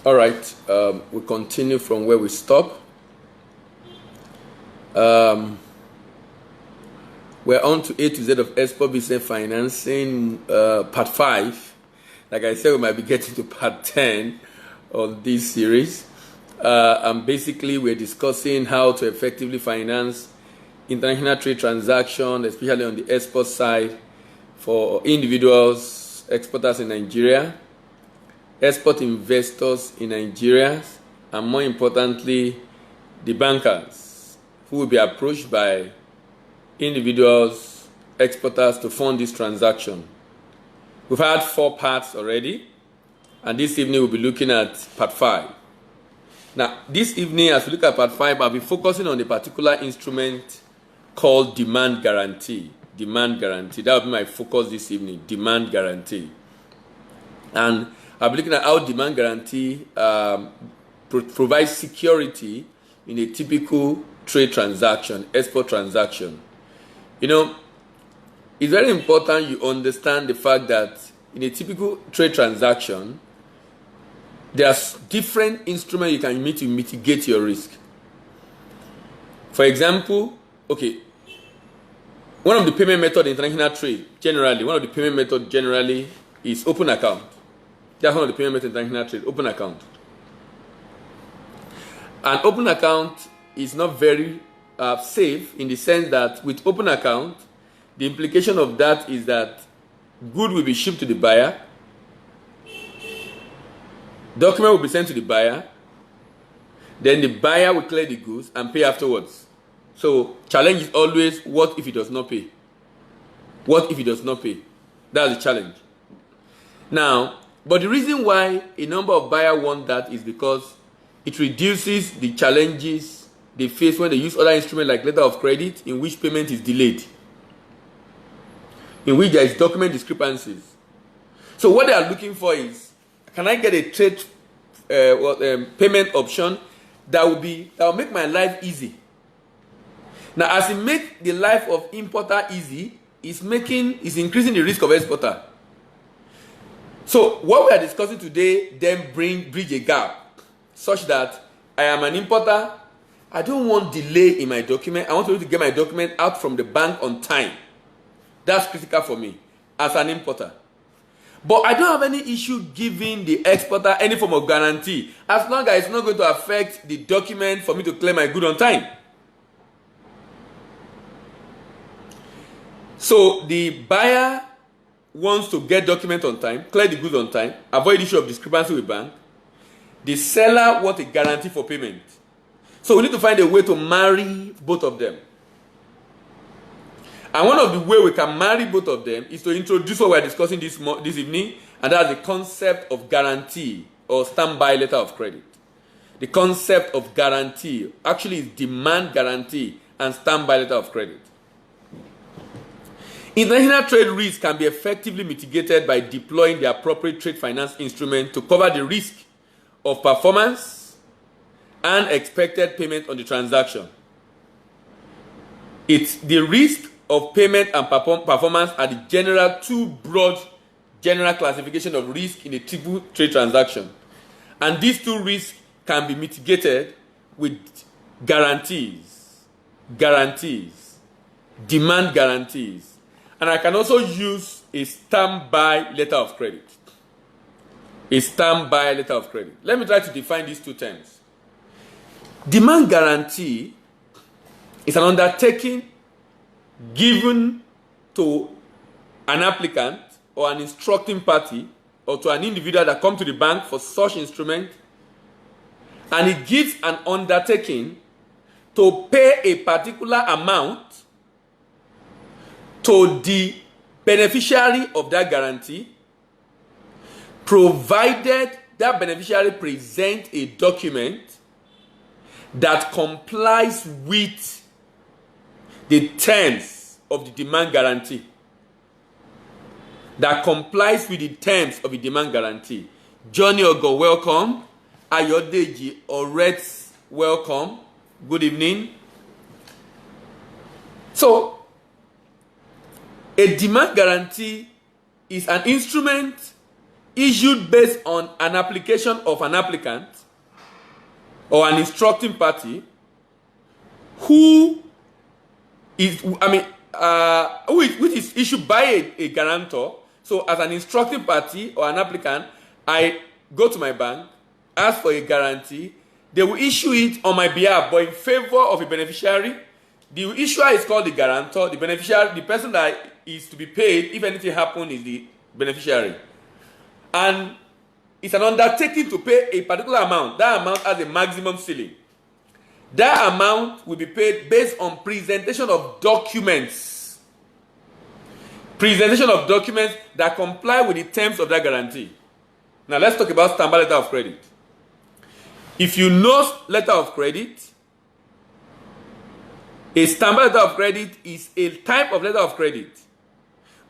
All right, we continue from where we stop. We're on to A to Z of export business financing, part 5. Like I said, we might be getting to part 10 of this series. And basically, we're discussing how to effectively finance international trade transactions, especially on the export side, for individuals, exporters in Nigeria, export investors in Nigeria, and more importantly, the bankers who will be approached by individuals, exporters to fund this transaction. We've had 4 parts already, and this evening we'll be looking at part 5. Now, this evening, as we look at part 5, I'll be focusing on a particular instrument called demand guarantee. Demand guarantee. That will be my focus this evening, demand guarantee. And I'll be looking at how demand guarantee provides security in a typical trade transaction, export transaction. You know, it's very important you understand the fact that in a typical trade transaction, there's different instruments you can use to mitigate your risk. For example, okay, one of the payment methods in international trade, generally, is open account. That's one of the payment methods in international trade, open account. An open account is not very safe in the sense that with open account, the implication of that is that good will be shipped to the buyer, document will be sent to the buyer, then the buyer will clear the goods and pay afterwards. So challenge is always, what if he does not pay? What if he does not pay? That's the challenge. Now, but the reason why a number of buyers want that is because it reduces the challenges they face when they use other instruments like letter of credit, in which payment is delayed, in which there is document discrepancies. So what they are looking for is, can I get a trade payment option that will make my life easy? Now, as it makes the life of importer easy, it's increasing the risk of exporter. So what we are discussing today then bridge a gap such that I am an importer. I don't want delay in my document. I want to be able to get my document out from the bank on time. That's critical for me as an importer. But I don't have any issue giving the exporter any form of guarantee as long as it's not going to affect the document for me to clear my good on time. So the buyer wants to get document on time, clear the goods on time, avoid issue of discrepancy with bank. The seller wants a guarantee for payment. So we need to find a way to marry both of them. And one of the ways we can marry both of them is to introduce what we are discussing this evening, and that's the concept of guarantee or standby letter of credit. The concept of guarantee actually is demand guarantee and standby letter of credit. International trade risk can be effectively mitigated by deploying the appropriate trade finance instrument to cover the risk of performance and expected payment on the transaction. It's the risk of payment and performance are the two broad general classification of risk in a typical trade transaction. And these two risks can be mitigated with guarantees, demand guarantees. And I can also use a standby letter of credit. A standby letter of credit. Let me try to define these two terms. Demand guarantee is an undertaking given to an applicant or an instructing party or to an individual that comes to the bank for such instrument, and it gives an undertaking to pay a particular amount to the beneficiary of that guarantee, provided that beneficiary presents a document that complies with the terms of the demand guarantee. That complies with the terms of the demand guarantee. Johnny Ogo, welcome. Ayodeji Oretz, welcome. Good evening. So, a demand guarantee is an instrument issued based on an application of an applicant or an instructing party which is issued by a guarantor. So as an instructing party or an applicant, I go to my bank, ask for a guarantee. They will issue it on my behalf, but in favor of a beneficiary. The issuer is called the guarantor. The beneficiary, the person that is to be paid if anything happens, is the beneficiary. And it's an undertaking to pay a particular amount. That amount has a maximum ceiling. That amount will be paid based on presentation of documents. Presentation of documents that comply with the terms of that guarantee. Now let's talk about standby letter of credit. If you know letter of credit, a standby letter of credit is a type of letter of credit,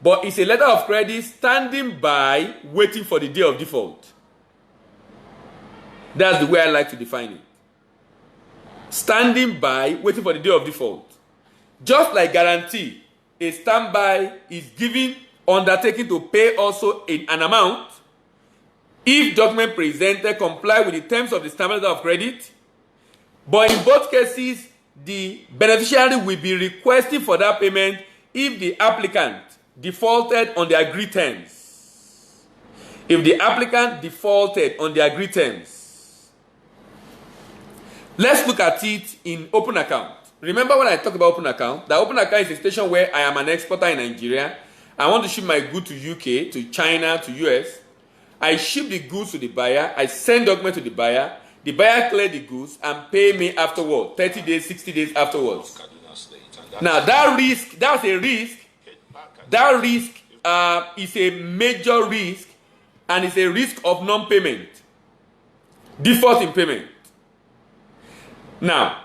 but it's a letter of credit standing by, waiting for the day of default. That's the way I like to define it. Standing by, waiting for the day of default. Just like guarantee, a standby is given, undertaking to pay also an amount if document presented comply with the terms of the standby letter of credit. But in both cases, the beneficiary will be requesting for that payment if the applicant defaulted on the agreed terms. If the applicant defaulted on the agreed terms. Let's look at it in open account. Remember when I talk about open account, the open account is a situation where I am an exporter in Nigeria. I want to ship my good to UK, to China, to US. I ship the goods to the buyer. I send document to the buyer. The buyer clear the goods and pay me afterwards, 30 days, 60 days afterwards. Now that risk, that's a risk. That risk is a major risk, and it's a risk of non-payment, default in payment. Now,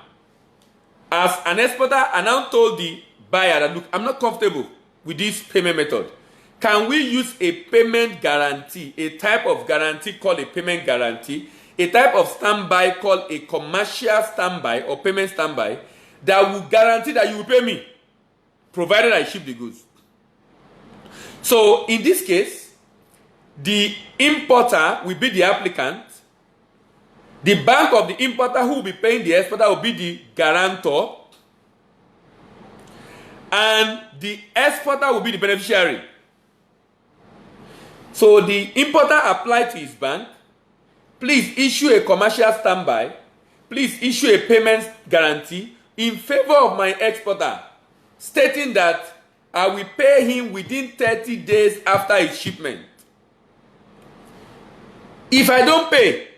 as an exporter, I now told the buyer that, look, I'm not comfortable with this payment method. Can we use a payment guarantee, a type of guarantee called a payment guarantee, a type of standby called a commercial standby or payment standby that will guarantee that you will pay me, provided I ship the goods. So in this case, the importer will be the applicant. The bank of the importer who will be paying the exporter will be the guarantor. And the exporter will be the beneficiary. So the importer applied to his bank, please issue a commercial standby, please issue a payment guarantee in favor of my exporter, stating that I will pay him within 30 days after his shipment. If I don't pay,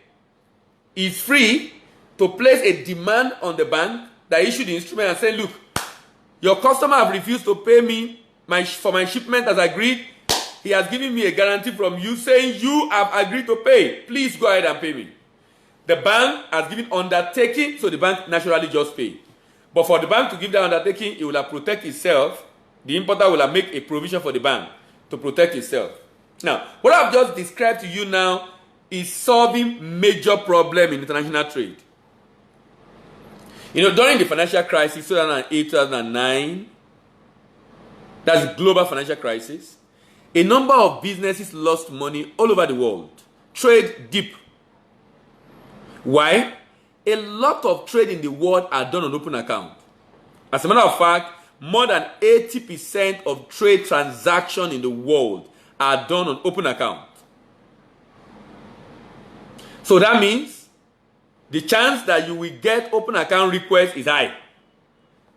he's free to place a demand on the bank that issued the instrument and say, look, your customer have refused to pay me for my shipment as agreed. He has given me a guarantee from you saying you have agreed to pay. Please go ahead and pay me. The bank has given undertaking, so the bank naturally just pay. But for the bank to give that undertaking, it will have protect itself. The importer will have make a provision for the bank to protect itself. Now, what I've just described to you now is solving major problem in international trade. You know, during the financial crisis, 2008, 2009, that's the global financial crisis, a number of businesses lost money all over the world. Trade deep. Why? A lot of trade in the world are done on open account. As a matter of fact, more than 80% of trade transactions in the world are done on open account. So that means the chance that you will get open account request is high.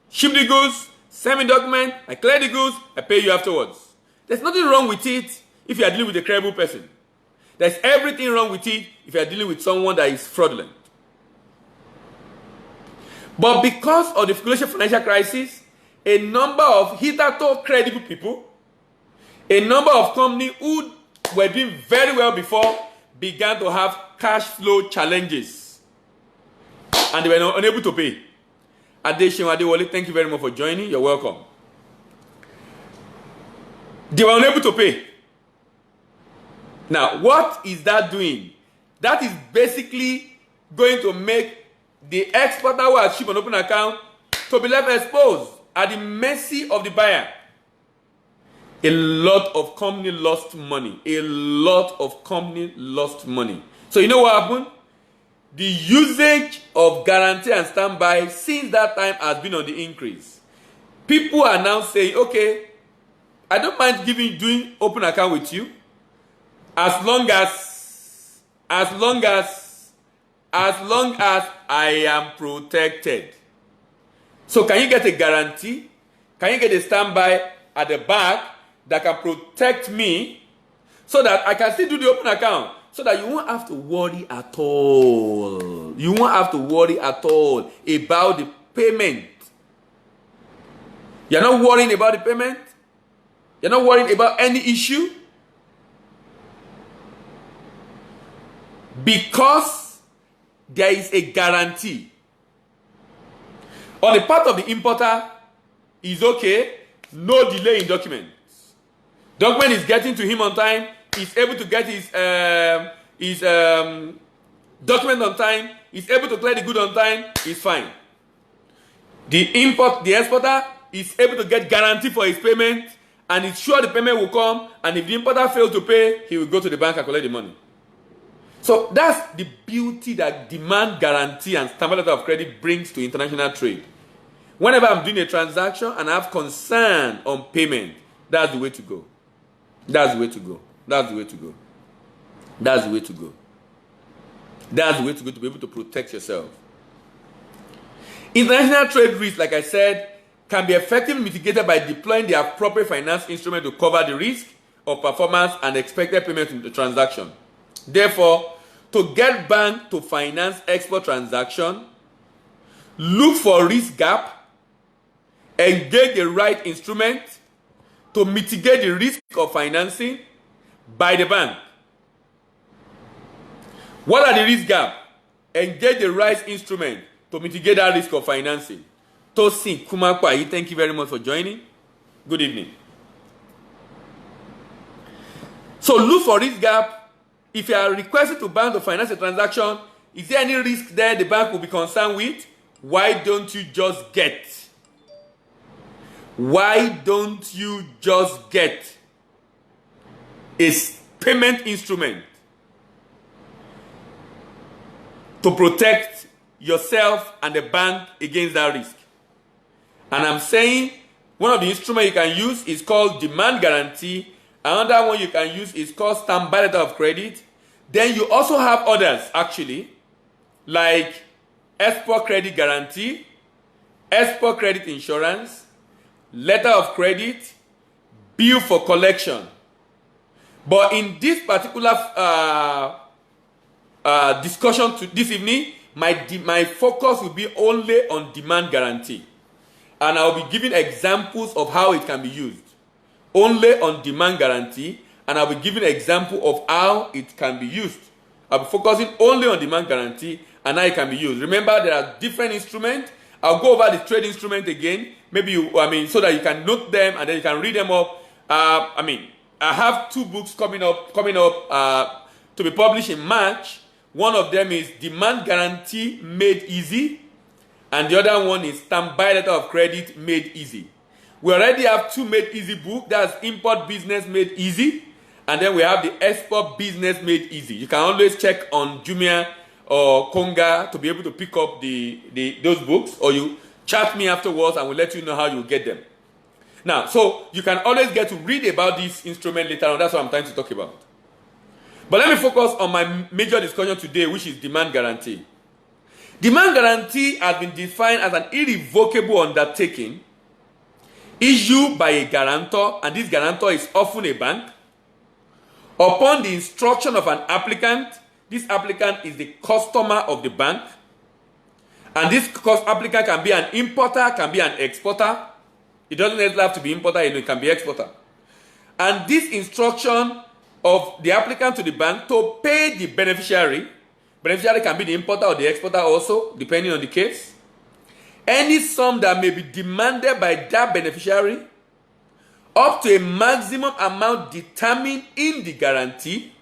Ship the goods, send me document, I clear the goods, I pay you afterwards. There's nothing wrong with it if you are dealing with a credible person. There's everything wrong with it if you are dealing with someone that is fraudulent. But because of the global financial crisis, a number of hitherto credible people, a number of companies who were doing very well before began to have cash flow challenges. And they were unable to pay. Adesina Adewale, thank you very much for joining. You're welcome. They were unable to pay. Now, what is that doing? That is basically going to make the exporter who has shipped an open account to be left exposed at the mercy of the buyer. A lot of company lost money. A lot of company lost money. So you know what happened? The usage of guarantee and standby since that time has been on the increase. People are now saying, okay, I don't mind doing open account with you as long as I am protected. So can you get a guarantee? Can you get a standby at the back that can protect me so that I can still do the open account, so that you won't have to worry at all. You won't have to worry at all about the payment. You're not worrying about the payment. You're not worrying about any issue. Because there is a guarantee. On the part of the importer, is okay, no delay in documents. Document is getting to him on time. He's able to get his document on time. He's able to clear the good on time. It's fine. The exporter is able to get guarantee for his payment, and it's sure the payment will come. And if the importer fails to pay, he will go to the bank and collect the money. So that's the beauty that demand guarantee and standby letter of credit brings to international trade. Whenever I'm doing a transaction and I have concern on payment, that's the way to go. That's the way to go. That's the way to go. That's the way to go. That's the way to go to be able to protect yourself. International trade risk, like I said, can be effectively mitigated by deploying the appropriate finance instrument to cover the risk of performance and expected payment in the transaction. Therefore, to get bank to finance export transaction, look for risk gap, engage the right instrument to mitigate the risk of financing by the bank. What are the risk gap? Engage the right instrument to mitigate that risk of financing. Tosin Kumakwayi, thank you very much for joining. Good evening. So look for risk gap. If you are requested to bank to finance a transaction, is there any risk there the bank will be concerned with? Why don't you just get? Why don't you just get a payment instrument to protect yourself and the bank against that risk? And I'm saying one of the instruments you can use is called demand guarantee. Another one you can use is called standby letter of credit. Then you also have others actually, like export credit guarantee, export credit insurance, letter of credit, bill for collection. But in this particular discussion this evening, my focus will be only on demand guarantee. And I'll be giving examples of how it can be used. Only on demand guarantee, and I'll be giving an example of how it can be used. I'll be focusing only on demand guarantee and how it can be used. Remember, there are different instruments. I'll go over the trade instrument again, so that you can note them and then you can read them up. I have two books coming up to be published in March. One of them is Demand Guarantee Made Easy, and the other one is Standby Letter of Credit Made Easy. We already have two Made Easy books. That's Import Business Made Easy, and then we have the Export Business Made Easy. You can always check on Jumia or Konga to be able to pick up those books, or you chat me afterwards and we'll let you know how you get them. Now, so you can always get to read about this instrument later on. That's what I'm trying to talk about. But let me focus on my major discussion today, which is demand guarantee. Demand guarantee has been defined as an irrevocable undertaking issued by a guarantor, and this guarantor is often a bank, upon the instruction of an applicant. This applicant is the customer of the bank, and this applicant can be an importer, can be an exporter. It doesn't have to be importer, it can be exporter. And this instruction of the applicant to the bank to pay the beneficiary can be the importer or the exporter also, depending on the case, any sum that may be demanded by that beneficiary up to a maximum amount determined in the guarantee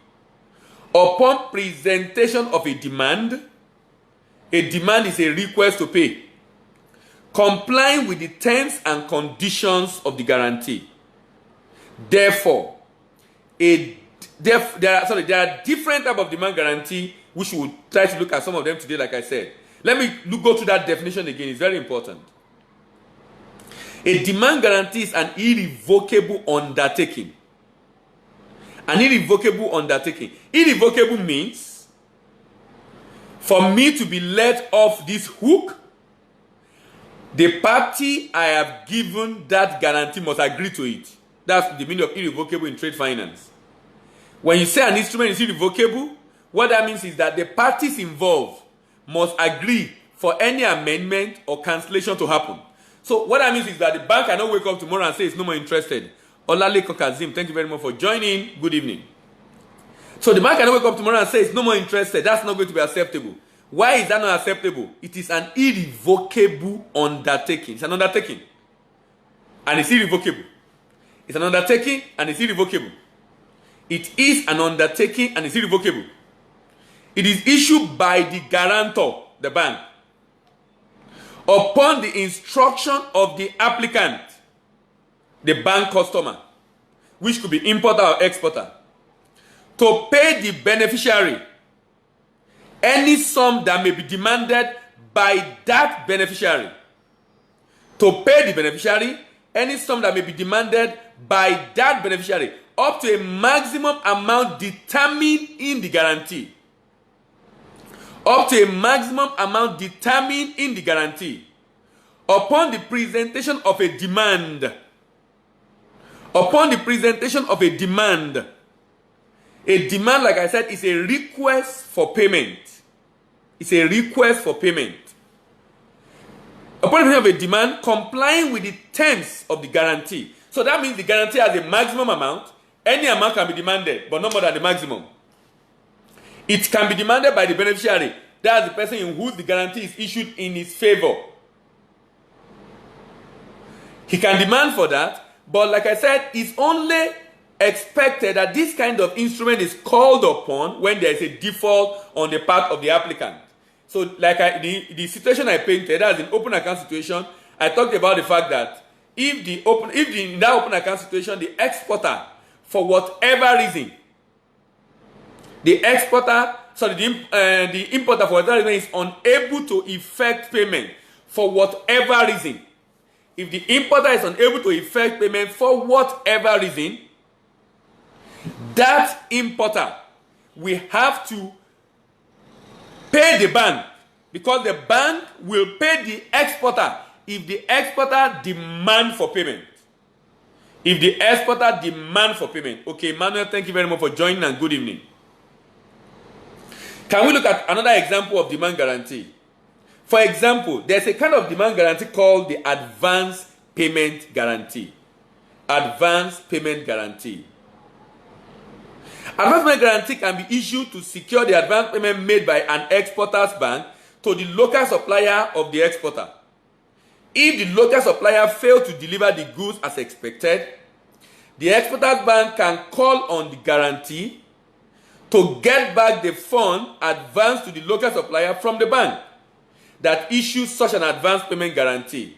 upon presentation of a demand. A demand is a request to pay, complying with the terms and conditions of the guarantee. Therefore, there are different types of demand guarantee, which we will try to look at some of them today, like I said. Let me go through that definition again. It's very important. A demand guarantee is an irrevocable undertaking. An irrevocable undertaking. Irrevocable means for me to be let off this hook, the party I have given that guarantee must agree to it. That's the meaning of irrevocable in trade finance. When you say an instrument is irrevocable, what that means is that the parties involved must agree for any amendment or cancellation to happen. So what that means is that the bank cannot wake up tomorrow and say it's no more interested. Olaleko Kazim, thank you very much for joining. Good evening. So the bank cannot wake up tomorrow and say it's no more interested. That's not going to be acceptable. Why is that not acceptable? It is an irrevocable undertaking. It's an undertaking. And it's irrevocable. It's an undertaking and it's irrevocable. It is an undertaking and it's irrevocable. It is issued by the guarantor, the bank, upon the instruction of the applicant, the bank customer, which could be importer or exporter, to pay the beneficiary any sum that may be demanded by that beneficiary. To pay the beneficiary any sum that may be demanded by that beneficiary up to a maximum amount determined in the guarantee. Up to a maximum amount determined in the guarantee. Upon the presentation of a demand. Upon the presentation of a demand. A demand, like I said, is a request for payment. It's a request for payment. Upon the presentation of a demand, complying with the terms of the guarantee. So that means the guarantee has a maximum amount. Any amount can be demanded, but no more than the maximum. It can be demanded by the beneficiary. That's the person in whose the guarantee is issued in his favor. He can demand for that, but like I said, it's only expected that this kind of instrument is called upon when there is a default on the part of the applicant. So like the situation I painted, as an open account situation, I talked about the fact that in that open account situation, the exporter, for whatever reason, the importer for whatever reason is unable to effect payment for whatever reason. If the importer is unable to effect payment for whatever reason, that importer will have to pay the bank, because the bank will pay the exporter if the exporter demand for payment. If the exporter demand for payment. Okay, Manuel, thank you very much for joining and good evening. Can we look at another example of demand guarantee? For example, there's a kind of demand guarantee called the advance payment guarantee. Advance payment guarantee. Advance payment guarantee can be issued to secure the advance payment made by an exporter's bank to the local supplier of the exporter. If the local supplier fails to deliver the goods as expected, the exporter's bank can call on the guarantee to get back the fund advanced to the local supplier from the bank that issues such an advance payment guarantee.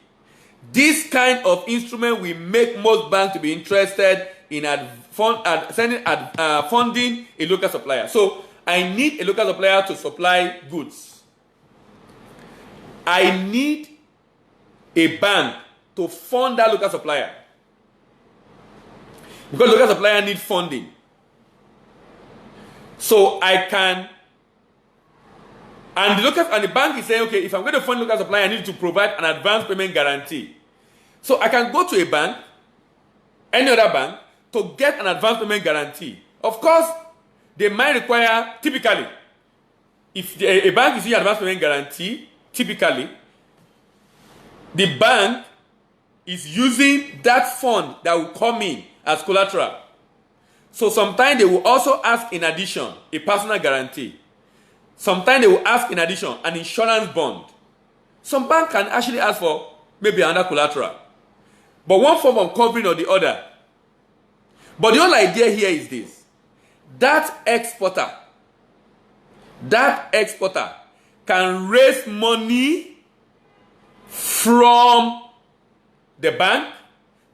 This kind of instrument will make most banks to be interested in funding a local supplier. So I need a local supplier to supply goods. I need a bank to fund that local supplier, because local supplier need funding. So I can, and the bank is saying, okay, if I'm going to fund local supplier, I need to provide an advance payment guarantee. So I can go to a bank, any other bank, to get an advance payment guarantee. Of course, they might require, typically, if a bank is using advance payment guarantee, typically, the bank is using that fund that will come in as collateral. So sometimes they will also ask in addition a personal guarantee. Sometimes they will ask in addition an insurance bond. Some bank can actually ask for maybe another collateral, but one form of covering or the other. But the whole idea here is this: that exporter can raise money from the bank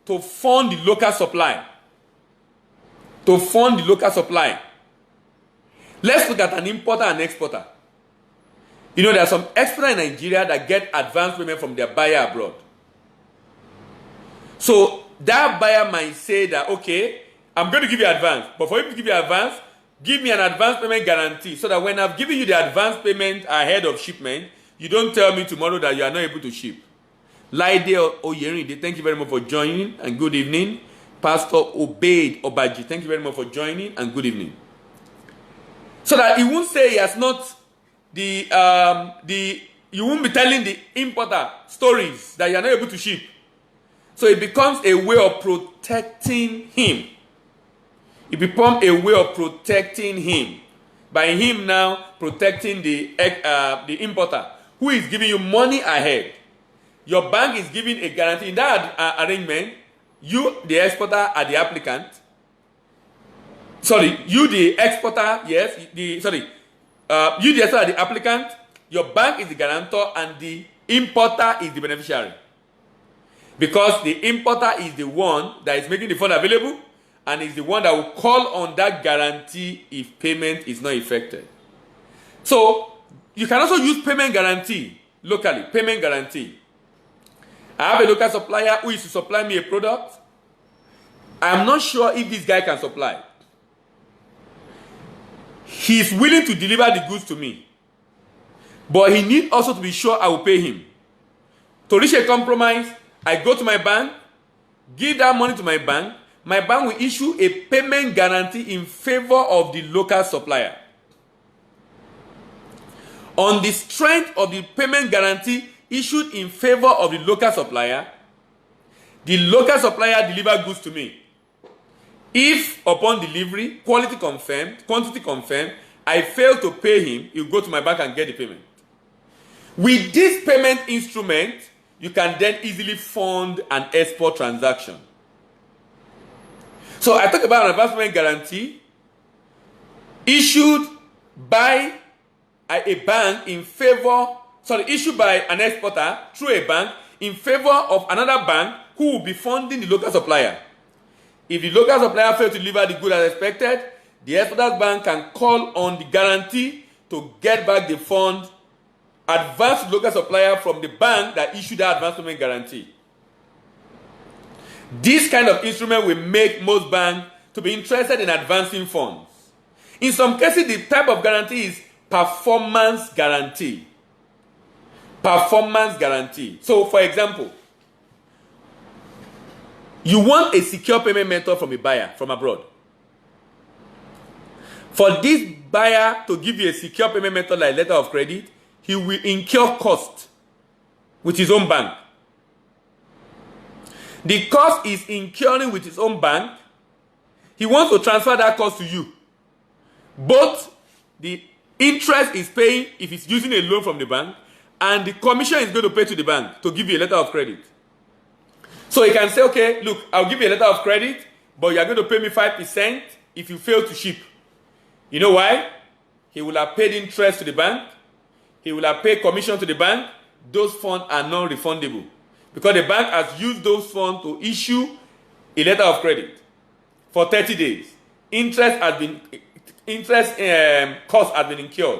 to fund the local supply. to fund the local supply. Let's look at an importer and exporter. You know, there are some exporters in Nigeria that get advance payment from their buyer abroad. So that buyer might say that, okay, I'm going to give you advance, but for you to give you advance, give me an advance payment guarantee so that when I've given you the advance payment ahead of shipment, you don't tell me tomorrow that you are not able to ship. Laide Oyerinde, thank you very much for joining and good evening. Pastor Obeid Obaji, thank you very much for joining and good evening. So that he won't say he has not you won't be telling the importer stories that you are not able to ship. So it becomes a way of protecting him. It becomes a way of protecting him. By him now protecting the importer who is giving you money ahead. Your bank is giving a guarantee. In that arrangement, you, the exporter, are the applicant. Sorry, you, the exporter, yes. You, the exporter, are the applicant. Your bank is the guarantor, and the importer is the beneficiary. Because the importer is the one that is making the fund available, and is the one that will call on that guarantee if payment is not effected. So, you can also use payment guarantee locally. Payment guarantee. I have a local supplier who is to supply me a product. I am not sure if this guy can supply. He is willing to deliver the goods to me. But he needs also to be sure I will pay him. To reach a compromise, I go to my bank, give that money to my bank. My bank will issue a payment guarantee in favor of the local supplier. On the strength of the payment guarantee issued in favor of the local supplier delivers goods to me. If upon delivery, quality confirmed, quantity confirmed, I fail to pay him, he'll go to my bank and get the payment. With this payment instrument, you can then easily fund an export transaction. So I talk about an advance payment guarantee issued by a bank in favor, issued by an exporter through a bank in favor of another bank who will be funding the local supplier. If the local supplier fails to deliver the good as expected, the exporter's bank can call on the guarantee to get back the fund advanced to the local supplier from the bank that issued that advance payment guarantee. This kind of instrument will make most banks to be interested in advancing funds. In some cases, the type of guarantee is performance guarantee. Performance guarantee. So, for example, you want a secure payment method from a buyer from abroad. For this buyer to give you a secure payment method like letter of credit, he will incur cost with his own bank. The cost is incurring with his own bank. He wants to transfer that cost to you. Both the interest is paying if he's using a loan from the bank, and the commission is going to pay to the bank to give you a letter of credit. So he can say, okay, look, I'll give you a letter of credit, but you are going to pay me 5% if you fail to ship. You know why? He will have paid interest to the bank. He will have paid commission to the bank. Those funds are non-refundable because the bank has used those funds to issue a letter of credit for 30 days. Cost has been incurred.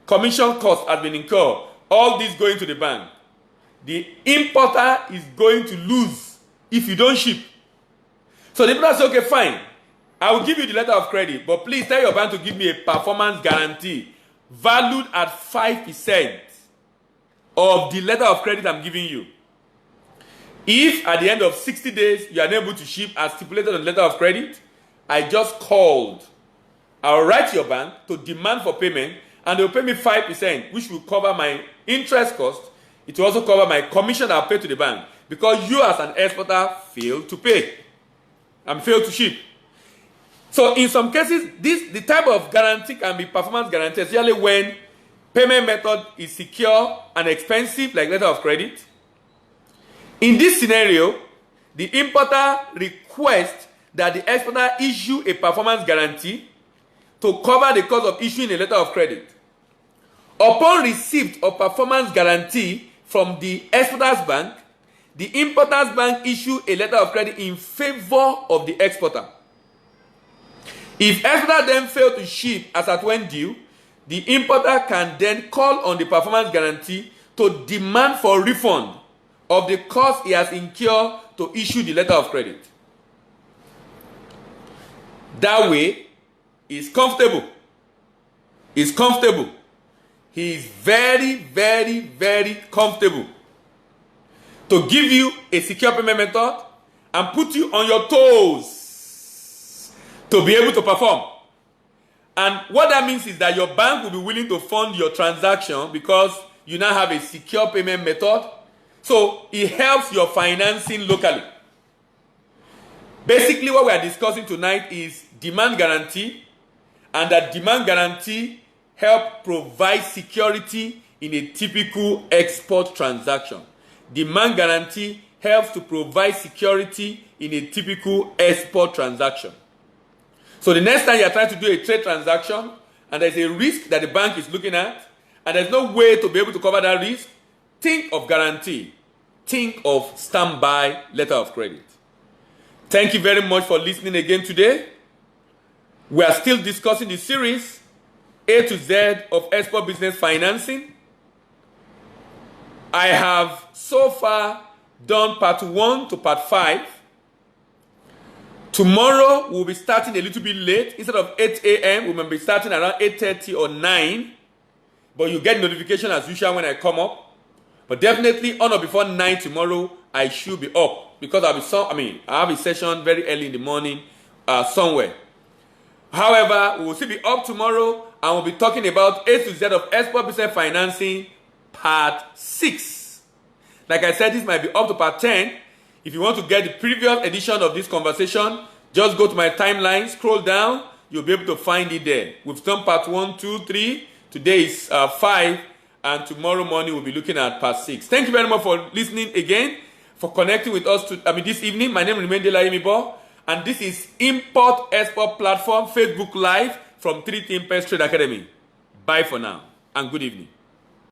Commission cost has been incurred. All this going to the bank. The importer is going to lose if you don't ship. So the importer says, okay, fine. I will give you the letter of credit, but please tell your bank to give me a performance guarantee valued at 5% of the letter of credit I'm giving you. If at the end of 60 days you are unable to ship as stipulated on the letter of credit, I just called. I'll write to your bank to demand for payment, and they'll pay me 5%, which will cover my interest cost. It will also cover my commission I'll pay to the bank because you as an exporter failed to pay and failed to ship. So in some cases, the type of guarantee can be performance guarantee, especially when payment method is secure and expensive, like letter of credit. In this scenario, the importer requests that the exporter issue a performance guarantee to cover the cost of issuing a letter of credit. Upon receipt of performance guarantee from the exporter's bank, the importer's bank issue a letter of credit in favor of the exporter. If exporter then fail to ship as at when due, the importer can then call on the performance guarantee to demand for refund of the cost he has incurred to issue the letter of credit. That way, he's comfortable. He's comfortable. He is very, very, very comfortable to give you a secure payment method and put you on your toes to be able to perform. And what that means is that your bank will be willing to fund your transaction because you now have a secure payment method. So it helps your financing locally. Basically, what we are discussing tonight is demand guarantee, and that demand guarantee help provide security in a typical export transaction. Demand guarantee helps to provide security in a typical export transaction. So the next time you are trying to do a trade transaction and there's a risk that the bank is looking at and there's no way to be able to cover that risk, think of guarantee. Think of standby letter of credit. Thank you very much for listening again today. We are still discussing the series A to Z of export business financing. I have so far done part 1 to part 5. Tomorrow we'll be starting a little bit late. Instead of 8 a.m. we will be starting around 8:30 or 9. But you get notification as usual when I come up. But definitely on or before 9 tomorrow, I should be up. Because I have a session very early in the morning somewhere. However, we will still be up tomorrow and we'll be talking about A to Z of export business financing part 6. Like I said, this might be up to part 10. If you want to get the previous edition of this conversation, just go to my timeline, scroll down, you'll be able to find it there. We've done part 1, 2, 3. Today is 5, and tomorrow morning we'll be looking at part 6. Thank you very much for listening again, for connecting with us this evening. My name is Remendela Imibo, and this is Import Export Platform Facebook Live from 3T Impest Trade Academy. Bye for now, and good evening.